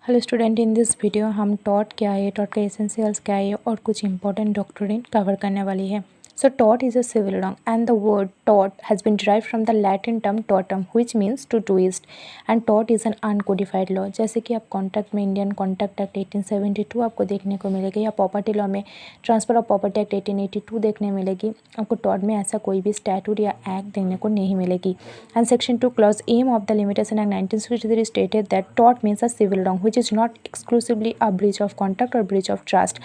Hello student, in this video हम taught क्या है, टॉट का एसेंशियल्स क्या है और कुछ इंपॉर्टेंट डॉक्ट्रिन कवर करने वाली है। सो taught is a civil long and the word taught has been derived from the Latin term Tatum which means to twist and taught is an uncodified law. जैसे कि आप कॉन्ट्रैक्ट में Indian contract act 1872 आपको देखने को मिलेगी, या property law में ट्रांसफर ऑफ प्रॉपर्टी एक्ट 1882 देखने मिलेगी। आपको टॉट में ऐसा कोई भी स्टैट्यूट या एक्ट देखने को नहीं मिलेगी। And section 2 clause M of the Limitation Act 1963 stated that टॉट means a civil wrong which is not exclusively a breach of contract or breach of trust।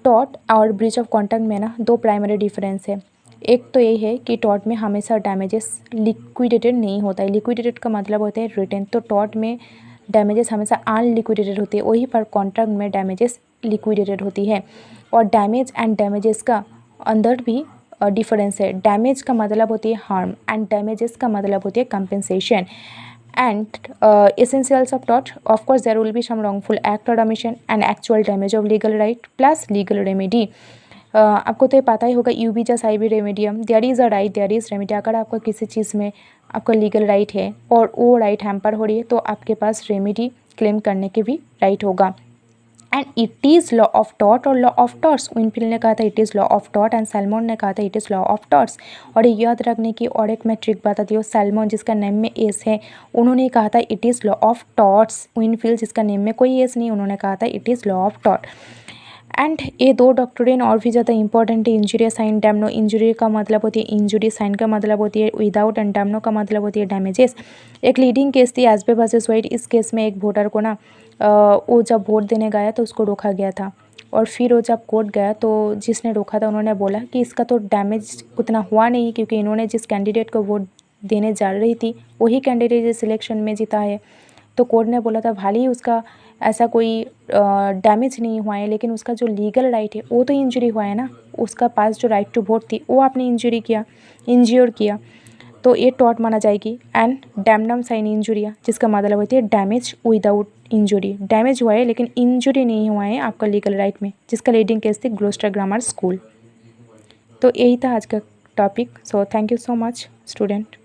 Taught और ब्रीच ऑफ कॉन्ट्रैक्ट में ना दो primary difference है। एक तो ये है कि टॉट में हमेशा डैमेजेस लिक्विडेटेड नहीं होता है। लिक्विडेटेड का मतलब होता है रिटर्न, तो टॉट में डैमेजेस हमेशा अनलिक्विडेटेड होती है, वहीं पर कॉन्ट्रैक्ट में डैमेजेस लिक्विडेटेड होती है। और डैमेज एंड डैमेजेस का अंदर भी डिफरेंस है। डैमेज का मतलब होती है हार्म एंड डैमेजेस का मतलब होती है compensation. And essentials of tort, of course there will be some wrongful act or omission and actual damage of legal right plus legal remedy। आपको तो ये पता ही होगा, ubi jus ibi remedium, there is a right there is remedy. अगर आपका किसी चीज़ में आपका लीगल राइट है और वो राइट हैम्पर हो रही है तो आपके पास रेमेडी क्लेम करने के भी राइट होगा। And it is law of taught और लॉ ऑफ टॉर्ट्स। विनफील्ड ने कहा था it is law of taught and salmon ने कहा था it is law of torts. और ये याद रखने की और एक मैं ट्रिक बताती हूँ। सैल्मन जिसका नेम में एस है उन्होंने कहा था it is law of torts. Winfield जिसका नेम में कोई एस नहीं, उन्होंने कहा था it is law of taught. And ये दो डॉक्ट्रिन और भी ज़्यादा इंपॉर्टेंट है। इंजुरी साइन डैमनो, इंजुरी का मतलब होती है इंजुरी, साइन का मतलब होती है विदाउट, एंड डैमनो का मतलब होती है डैमेजेस। एक लीडिंग केस थी एसबे वर्सेस वाइट। इस केस में एक वोटर को ना वो जब वोट देने गया तो उसको रोका गया था, और फिर वो जब कोर्ट गया तो जिसने रोका था उन्होंने बोला कि इसका तो डैमेज उतना हुआ नहीं, क्योंकि इन्होंने जिस कैंडिडेट को वोट देने जा रही थी वही कैंडिडेट इस इलेक्शन में जीता है। तो कोर्ट ने बोला था भले ही उसका ऐसा कोई डैमेज नहीं हुआ है, लेकिन उसका जो लीगल राइट है वो तो इंजरी हुआ है ना। उसका पास जो राइट टू वोट थी वो आपने इंज्योर किया, तो ये टॉट माना जाएगी। एंड डैमनम साइन इंजुरिया जिसका मतलब होती है डैमेज विदाउट इंजुरी। डैमेज हुआ है लेकिन इंजुरी नहीं हुआ है आपका लीगल राइट में, जिसका लीडिंग केस थी ग्लोस्टर ग्रामर स्कूल। तो यही था आज का topic. So thank you so much student.